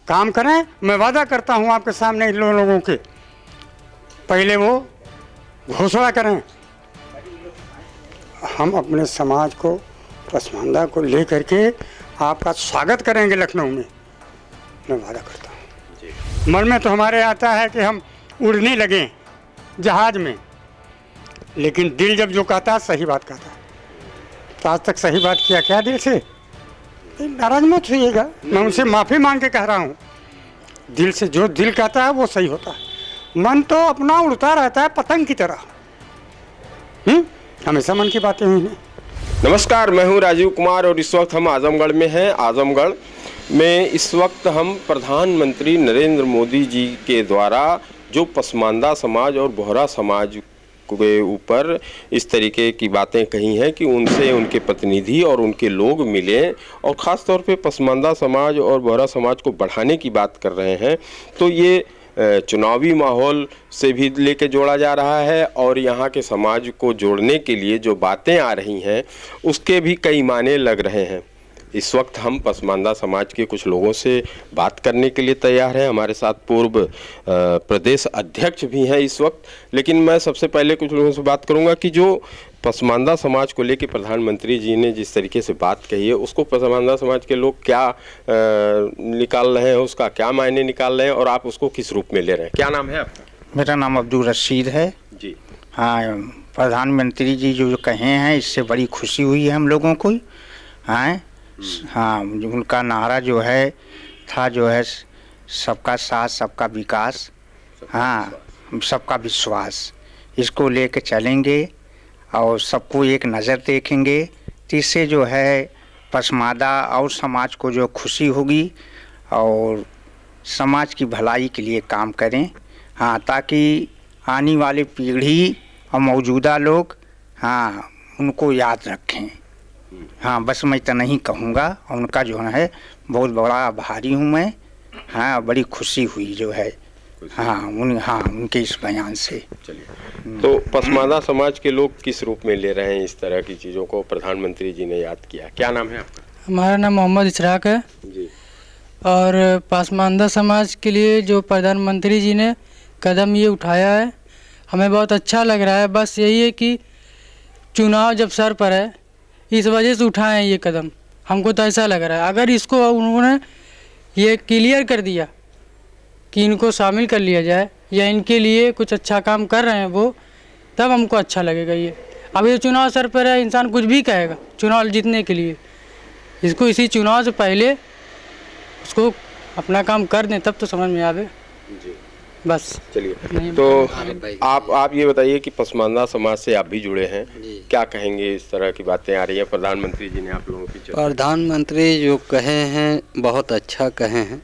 काम करें। मैं वादा करता हूँ आपके सामने इन लोगों के, पहले वो घोषणा करें। हम अपने समाज को, पसमानदा को ले करके आपका स्वागत करेंगे लखनऊ में, मैं वादा करता हूँ। मन में तो हमारे आता है कि हम उड़ने लगें जहाज में, लेकिन दिल जब जो कहता है सही बात कहता है। तो आज तक सही बात किया क्या दिल से? नाराज मत होइएगा, मैं उनसे माफ़ी मांग के कह रहा हूँ। दिल से जो दिल कहता है वो सही होता है। मन तो अपना उड़ता रहता है पतंग की तरह। हमेशा मन की बातें हुई हैं। नमस्कार, मैं हूं राजीव कुमार और इस वक्त हम आजमगढ़ में हैं। आजमगढ़ में इस वक्त हम प्रधानमंत्री नरेंद्र मोदी जी के द्वारा जो पसमानदा समाज और बोहरा समाज के ऊपर इस तरीके की बातें कही हैं कि उनसे उनके प्रतिनिधि और उनके लोग मिले और ख़ास तौर पे पसमानदा समाज और बोहरा समाज को बढ़ाने की बात कर रहे हैं। तो ये चुनावी माहौल से भी लेके जोड़ा जा रहा है और यहाँ के समाज को जोड़ने के लिए जो बातें आ रही हैं उसके भी कई मायने लग रहे हैं। इस वक्त हम पसमानदा समाज के कुछ लोगों से बात करने के लिए तैयार हैं। हमारे साथ पूर्व प्रदेश अध्यक्ष भी हैं इस वक्त, लेकिन मैं सबसे पहले कुछ लोगों से बात करूंगा कि जो पसमानदा समाज को लेकर प्रधानमंत्री जी ने जिस तरीके से बात कही है उसको पसमानदा समाज के लोग क्या निकाल रहे हैं, उसका क्या मायने निकाल रहे हैं और आप उसको किस रूप में ले रहे हैं। क्या नाम है आपका? मेरा नाम अब्दुल रशीद है जी। हाँ, प्रधानमंत्री जी जो कहे हैं इससे बड़ी खुशी हुई है हम लोगों को। हाँ हाँ, उनका नारा जो है था जो है सबका साथ सबका विकास, हाँ सबका विश्वास, इसको लेके चलेंगे और सबको एक नज़र देखेंगे। तो इससे जो है पसमानदा और समाज को जो खुशी होगी और समाज की भलाई के लिए काम करें। हाँ, ताकि आने वाली पीढ़ी और मौजूदा लोग हाँ उनको याद रखें। हाँ, बस मैं इतना नहीं कहूँगा। उनका जो है बहुत बड़ा आभारी हूँ मैं। हाँ, बड़ी खुशी हुई जो है हाँ उनके इस बयान से। चलिए, तो पसमानदा समाज के लोग किस रूप में ले रहे हैं इस तरह की चीज़ों को? प्रधानमंत्री जी ने याद किया। क्या नाम है आपका? हमारा नाम मोहम्मद इशराक है जी। और पसमानदा समाज के लिए जो प्रधानमंत्री जी ने कदम ये उठाया है हमें बहुत अच्छा लग रहा है। बस यही है कि चुनाव जब सर पर है इस वजह से उठाए हैं ये कदम। हमको तो ऐसा लग रहा है अगर इसको उन्होंने ये क्लियर कर दिया कि इनको शामिल कर लिया जाए या इनके लिए कुछ अच्छा काम कर रहे हैं वो, तब हमको अच्छा लगेगा। ये अब ये चुनाव सर पर है, इंसान कुछ भी कहेगा चुनाव जीतने के लिए। इसको इसी चुनाव से पहले उसको अपना काम कर दें तब तो समझ में आवे जी। बस। चलिए, तो आप ये बताइए कि पसमानदा समाज से आप भी जुड़े हैं, क्या कहेंगे? इस तरह की बातें आ रही हैं, प्रधानमंत्री जी ने आप लोगों की प्रधानमंत्री जो कहे हैं बहुत अच्छा कहे हैं,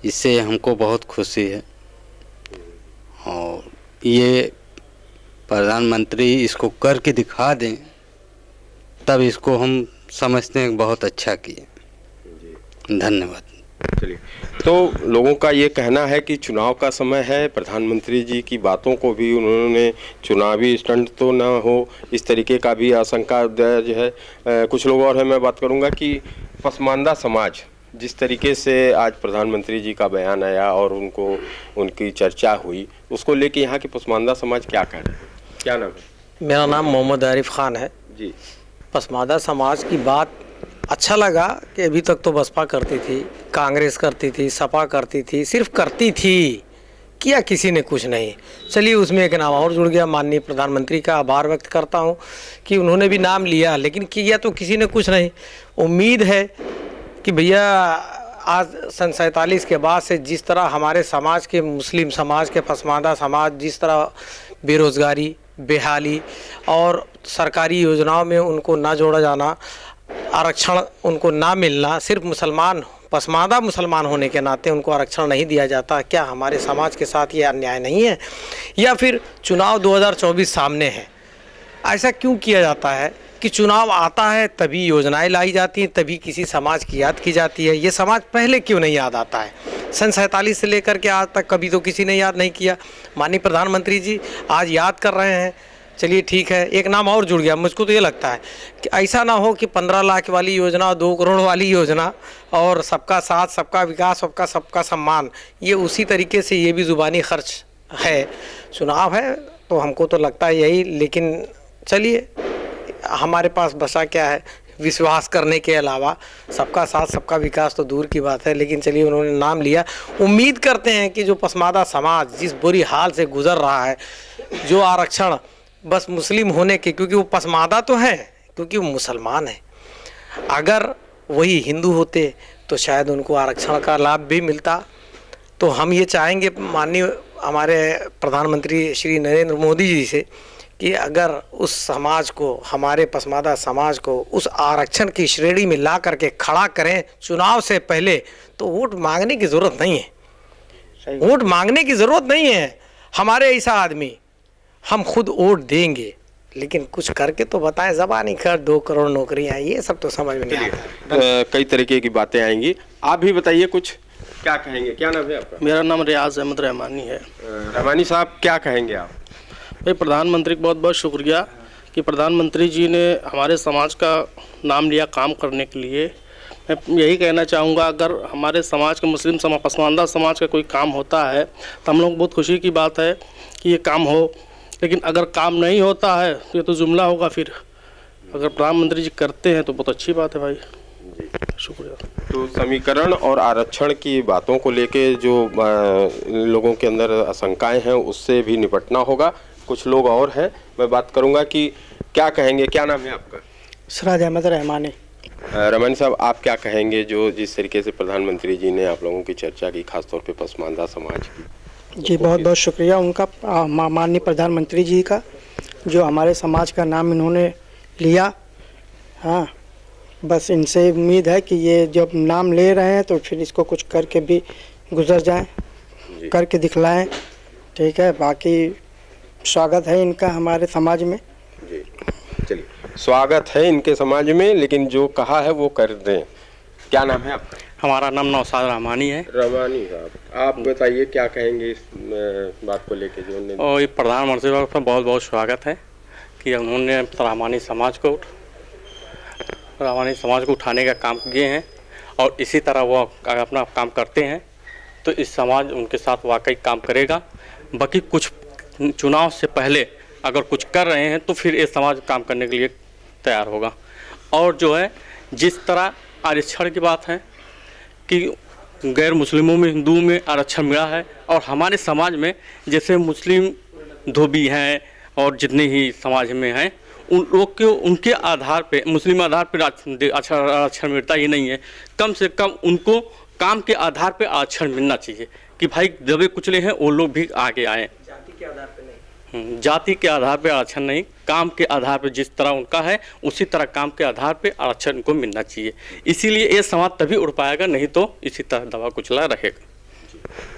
इससे हमको बहुत खुशी है। और ये प्रधानमंत्री इसको करके दिखा दें तब इसको हम समझते हैं बहुत अच्छा किए। धन्यवाद। चलिए, तो लोगों का ये कहना है कि चुनाव का समय है, प्रधानमंत्री जी की बातों को भी उन्होंने चुनावी स्टंट तो ना हो इस तरीके का भी आशंका दर्ज है। कुछ लोग और हैं, मैं बात करूंगा कि पसमानदा समाज जिस तरीके से आज प्रधानमंत्री जी का बयान आया और उनको उनकी चर्चा हुई उसको लेके यहाँ के पसमानदा समाज क्या कह रहे हैं? क्या नाम है? मेरा नाम मोहम्मद आरिफ खान है जी। पसमानदा समाज की बात अच्छा लगा कि अभी तक तो बसपा करती थी, कांग्रेस करती थी, सपा करती थी, सिर्फ करती थी, किया किसी ने कुछ नहीं। चलिए, उसमें एक नाम और जुड़ गया। माननीय प्रधानमंत्री का आभार व्यक्त करता हूं कि उन्होंने भी नाम लिया, लेकिन किया तो किसी ने कुछ नहीं। उम्मीद है कि भैया आज सन 47 के बाद से जिस तरह हमारे समाज के, मुस्लिम समाज के, पसमानदा समाज जिस तरह बेरोज़गारी, बेहाली और सरकारी योजनाओं में उनको ना जोड़ा जाना, आरक्षण उनको ना मिलना, सिर्फ मुसलमान पसमानदा मुसलमान होने के नाते उनको आरक्षण नहीं दिया जाता, क्या हमारे समाज के साथ ये अन्याय नहीं है? या फिर चुनाव 2024 सामने है, ऐसा क्यों किया जाता है कि चुनाव आता है तभी योजनाएं लाई जाती हैं, तभी किसी समाज की याद की जाती है? ये समाज पहले क्यों नहीं याद आता है? सन 47 से लेकर के आज तक कभी तो किसी ने याद नहीं किया। माननीय प्रधानमंत्री जी आज याद कर रहे हैं चलिए ठीक है, एक नाम और जुड़ गया। मुझको तो ये लगता है कि ऐसा ना हो कि 15 लाख वाली योजना, 2 करोड़ वाली योजना और सबका साथ, सबका विकास, सबका सम्मान, ये उसी तरीके से ये भी ज़ुबानी खर्च है। चुनाव है तो हमको तो लगता है यही, लेकिन चलिए हमारे पास बचा क्या है विश्वास करने के अलावा। सबका साथ, सबका विकास तो दूर की बात है, लेकिन चलिए उन्होंने नाम लिया। उम्मीद करते हैं कि जो पसमादा समाज जिस बुरी हाल से गुजर रहा है, जो आरक्षण बस मुस्लिम होने के, क्योंकि वो पसमादा तो है क्योंकि वो मुसलमान है, अगर वही हिंदू होते तो शायद उनको आरक्षण का लाभ भी मिलता। तो हम ये चाहेंगे माननीय हमारे प्रधानमंत्री श्री नरेंद्र मोदी जी से कि अगर उस समाज को, हमारे पसमादा समाज को उस आरक्षण की श्रेणी में ला करके खड़ा करें चुनाव से पहले, तो वोट मांगने की ज़रूरत नहीं है। वोट मांगने की ज़रूरत नहीं है। हमारे ऐसा आदमी, हम खुद वोट देंगे, लेकिन कुछ करके तो बताएं। ज़बानी खर्च, 2 करोड़ नौकरियां, ये सब तो समझ में नहीं आता। कई तरीके की बातें आएंगी, आप भी बताइए कुछ, क्या कहेंगे? क्या नाम है आपका? मेरा नाम रियाज अहमद रहमानी है। रहमानी साहब, क्या कहेंगे आप? भाई, प्रधानमंत्री का बहुत बहुत शुक्रिया कि प्रधानमंत्री जी ने हमारे समाज का नाम लिया काम करने के लिए। मैं यही कहना चाहूँगा, अगर हमारे समाज का, मुस्लिम समाज, पसमानदा समाज का कोई काम होता है तो हम लोग बहुत खुशी की बात है कि ये काम हो, लेकिन अगर काम नहीं होता है तो ये तो जुमला होगा। फिर अगर प्रधानमंत्री जी करते हैं तो बहुत अच्छी बात है भाई। शुक्रिया। तो समीकरण और आरक्षण की बातों को लेके जो लोगों के अंदर आशंकाएं हैं उससे भी निपटना होगा। कुछ लोग और हैं, मैं बात करूंगा कि क्या कहेंगे। क्या नाम है आपका? सिराज अहमद रहमानी। रहमानी साहब, आप क्या कहेंगे जो जिस तरीके से प्रधानमंत्री जी ने आप लोगों की चर्चा की, खासतौर पे पसमानदा समाज की? जी, बहुत बहुत शुक्रिया उनका, माननीय प्रधानमंत्री जी का, जो हमारे समाज का नाम इन्होंने लिया। हाँ, बस इनसे उम्मीद है कि ये जब नाम ले रहे हैं तो फिर इसको कुछ करके भी गुजर जाएं, करके दिखलाएं। ठीक है, बाकी स्वागत है इनका हमारे समाज में। जी, चलिए, स्वागत है इनके समाज में, लेकिन जो कहा है वो कर दें। क्या नाम है आपका? हमारा नाम नौशाद रहमानी है। रहमानी साहब, आप बताइए क्या कहेंगे इस बात को लेके जो उन्होंने? और ये प्रधानमंत्री का बहुत बहुत स्वागत है कि उन्होंने रहमानी समाज को उठाने का काम किए हैं, और इसी तरह वो अपना काम करते हैं तो इस समाज उनके साथ वाकई काम करेगा। बाकी कुछ चुनाव से पहले अगर कुछ कर रहे हैं तो फिर ये समाज काम करने के लिए तैयार होगा। और जो है, जिस तरह आरक्षण की बात है कि गैर मुस्लिमों में, हिंदुओं में आरक्षण मिला है, और हमारे समाज में जैसे मुस्लिम धोबी हैं और जितने ही समाज में हैं, उन लोग के उनके आधार पे, मुस्लिम आधार पे आरक्षण मिलता ही नहीं है। कम से कम उनको काम के आधार पे आरक्षण मिलना चाहिए कि भाई दबे कुचले हैं वो लोग भी आगे आए। जाति के आधार पे नहीं, जाति के आधार पे आरक्षण नहीं, काम के आधार पे जिस तरह उनका है उसी तरह काम के आधार पे आरक्षण उनको मिलना चाहिए। इसीलिए ये समाज तभी उड़ पाएगा, नहीं तो इसी तरह दबा कुचला रहेगा।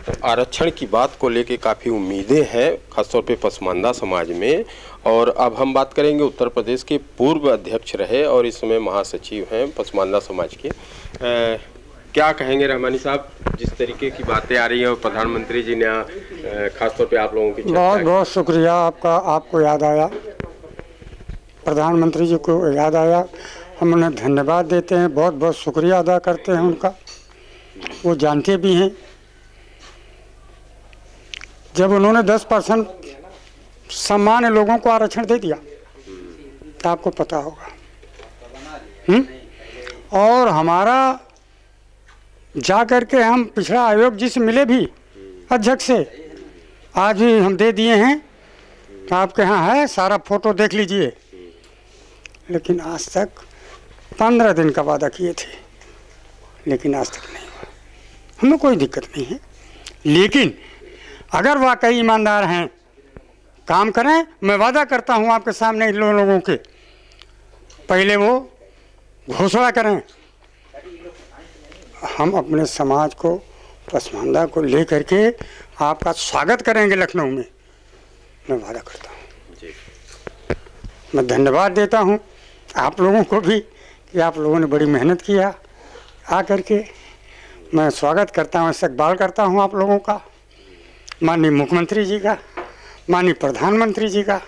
तो आरक्षण की बात को लेके काफ़ी उम्मीदें हैं, खासतौर पे पसमानदा समाज में। और अब हम बात करेंगे उत्तर प्रदेश के पूर्व अध्यक्ष रहे और इस समय महासचिव हैं पसमानदा समाज के। क्या कहेंगे रहमानी साहब, जिस तरीके की बातें आ रही हैं और प्रधानमंत्री जी ने खासतौर पे आप लोगों की बहुत बहुत शुक्रिया आपका, आपको याद आया, प्रधानमंत्री जी को याद आया, हम उन्हें धन्यवाद देते हैं, बहुत बहुत शुक्रिया अदा करते हैं उनका। वो जानते भी हैं, जब उन्होंने 10% सामान्य लोगों को आरक्षण दे दिया तो आपको पता होगा। और हमारा जा करके हम पिछड़ा आयोग जी से मिले भी, अध्यक्ष से, आज भी हम दे दिए हैं, तो आपके यहाँ है, सारा फोटो देख लीजिए। लेकिन आज तक 15 दिन का वादा किए थे, लेकिन आज तक नहीं हुआ। हमें कोई दिक्कत नहीं है, लेकिन अगर वाकई ईमानदार हैं, काम करें। मैं वादा करता हूं आपके सामने इन लोगों के, पहले वो घोषणा करें, हम अपने समाज को, पसमानदा को ले करके आपका स्वागत करेंगे लखनऊ में। मैं वादा करता हूं। मैं धन्यवाद देता हूं आप लोगों को भी कि आप लोगों ने बड़ी मेहनत किया आ करके। मैं स्वागत करता हूं, इस्तकबाल करता हूं आप लोगों का, माननीय मुख्यमंत्री जी का, माननीय प्रधानमंत्री जी का।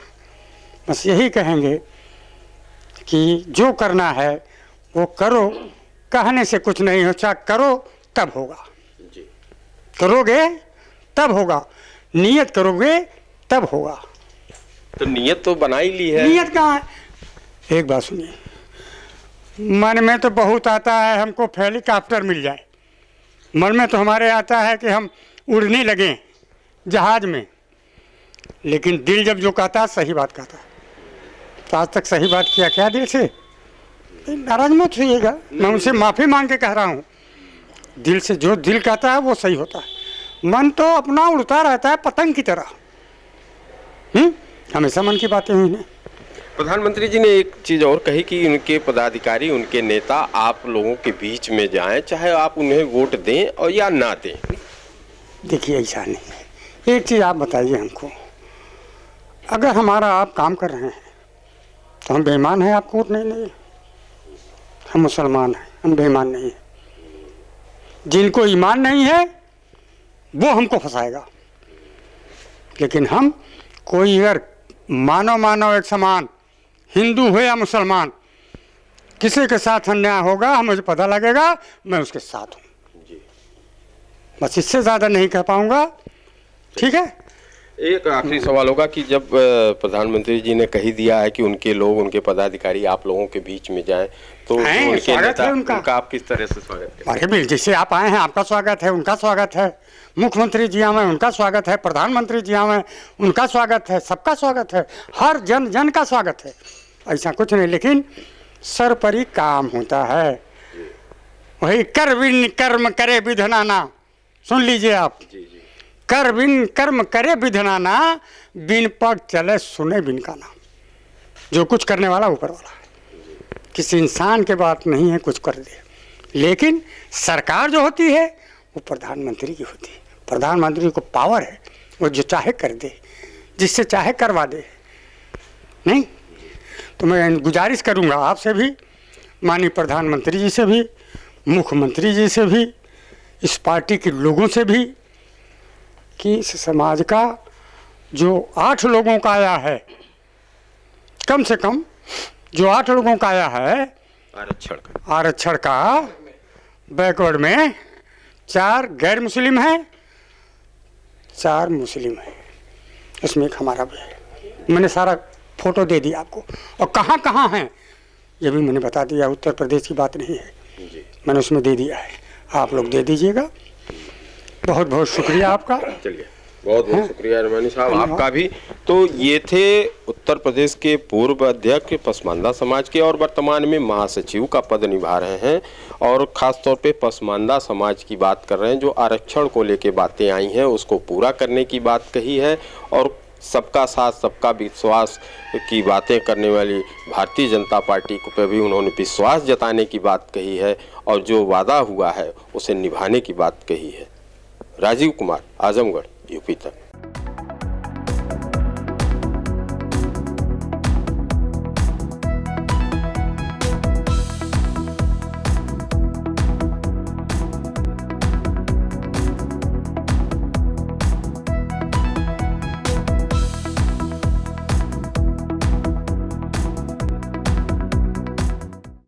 बस यही कहेंगे कि जो करना है वो करो, कहने से कुछ नहीं होता, करो तब होगा। करोगे तब होगा, नियत करोगे तब होगा। तो नियत तो बना ही ली है। नियत कहाँ है? एक बात सुनिए, मन में तो बहुत आता है हमको हेलीकॉप्टर मिल जाए, मन में तो हमारे आता है कि हम उड़ने लगें जहाज में, लेकिन दिल जब जो कहता है सही बात कहता है। तो आज तक सही बात किया क्या दिल से? नाराज मत होइएगा, मैं उनसे माफ़ी मांग के कह रहा हूँ। दिल से जो दिल कहता है वो सही होता है, मन तो अपना उड़ता रहता है पतंग की तरह। हमेशा मन की बातें हुई ना। प्रधानमंत्री जी ने एक चीज़ और कही कि उनके पदाधिकारी, उनके नेता आप लोगों के बीच में जाएं, चाहे आप उन्हें वोट दें और या ना दें। देखिए ऐसा नहीं है। एक चीज़ आप बताइए हमको, अगर हमारा आप काम कर रहे हैं तो हम बेईमान हैं आपको वोट नहीं देंगे? हम मुसलमान हैं, हम बेईमान नहीं हैं। जिनको ईमान नहीं है वो हमको फंसाएगा, लेकिन हम कोई अगर मानव एक समान, हिंदू हो या मुसलमान, किसी के साथ अन्याय होगा मुझे पता लगेगा, मैं उसके साथ हूँ। बस इससे ज़्यादा नहीं कह पाऊँगा। ठीक है। एक आखिरी सवाल होगा कि जब प्रधानमंत्री जी ने कही दिया है कि उनके लोग, उनके पदाधिकारी आप लोगों के बीच में जाएं, तो उनके नेता, उनका आप किस तरह से स्वागत करें? अरे बिल, जैसे आप आए हैं आपका स्वागत है, उनका स्वागत है। मुख्यमंत्री जी आए उनका स्वागत है, प्रधानमंत्री जी आए उनका स्वागत है, सबका स्वागत है, हर जन का स्वागत है। ऐसा कुछ नहीं, लेकिन सरपरी काम होता है। वही कर बिन कर्म करे विधनाना, सुन लीजिए आप। कर बिन कर्म करे विधनाना, बिन पग चले सुने बिन का नाम। जो कुछ करने वाला ऊपर वाला है, किसी इंसान के बात नहीं है कुछ कर दे, लेकिन सरकार जो होती है वो प्रधानमंत्री की होती है। प्रधानमंत्री को पावर है, वो जो चाहे कर दे, जिससे चाहे करवा दे। नहीं तो मैं गुजारिश करूंगा आपसे भी, माननीय प्रधानमंत्री जी से भी, मुख्यमंत्री जी से भी, इस पार्टी के लोगों से भी, कि इस समाज का जो 8 लोगों का आया है, कम से कम जो 8 लोगों का आया है आरक्षण का, बैकवर्ड में 4 गैर मुस्लिम हैं, 4 मुस्लिम हैं, उसमें एक हमारा भी है। मैंने सारा फोटो दे दिया आपको, और कहाँ कहाँ हैं ये भी मैंने बता दिया। उत्तर प्रदेश की बात नहीं है, मैंने उसमें दे दिया है, आप लोग दे दीजिएगा। बहुत बहुत शुक्रिया आपका। चलिए, बहुत बहुत शुक्रिया अरमानी साहब आपका भी। तो ये थे उत्तर प्रदेश के पूर्व अध्यक्ष पसमानदा समाज के, और वर्तमान में महासचिव का पद निभा रहे हैं, और ख़ास तौर पे पसमानदा समाज की बात कर रहे हैं। जो आरक्षण को लेके बातें आई हैं उसको पूरा करने की बात कही है, और सबका साथ सबका विश्वास की बातें करने वाली भारतीय जनता पार्टी को पे भी उन्होंने विश्वास जताने की बात कही है, और जो वादा हुआ है उसे निभाने की बात कही है। राजीव कुमार, आजमगढ़, यूपी तक।